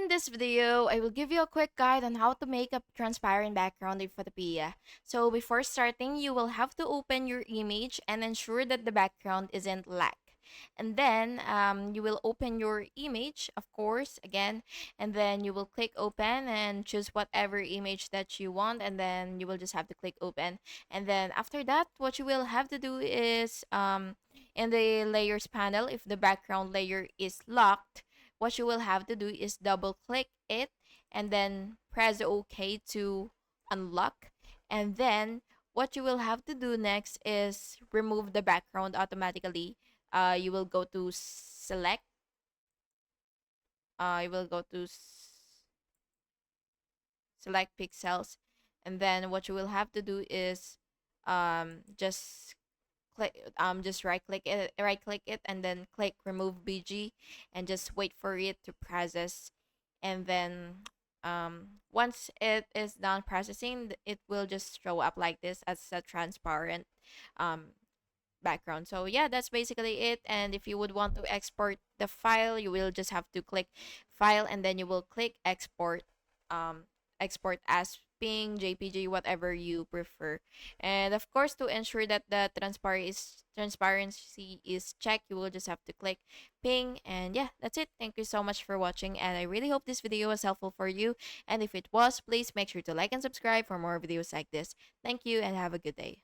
In this video, I will give you a quick guide on how to make a transparent background in Photopea. So before starting, you will have to open your image and ensure that the background isn't black. And then you will open your image, of course, again, and then you will click open and choose whatever image that you want, and then you will just have to click open. And then after that, what you will have to do is in the layers panel, if the background layer is locked, what you will have to do is double click it and then press OK to unlock. And then what you will have to do next is remove the background automatically. You will go to select. You will go to select pixels, and then what you will have to do is just right click it and then click remove bg and just wait for it to process. And then once it is done processing, it will just show up like this as a transparent um background. So yeah, that's basically it. And if you would want to export the file, you will just have to click file and then you will click export, export as ping, jpg, whatever you prefer. And of course, to ensure that the transparency is checked, you will just have to click ping. And yeah, that's it. Thank you so much for watching, and I really hope this video was helpful for you. And if it was, please make sure to like and subscribe for more videos like this. Thank you and have a good day.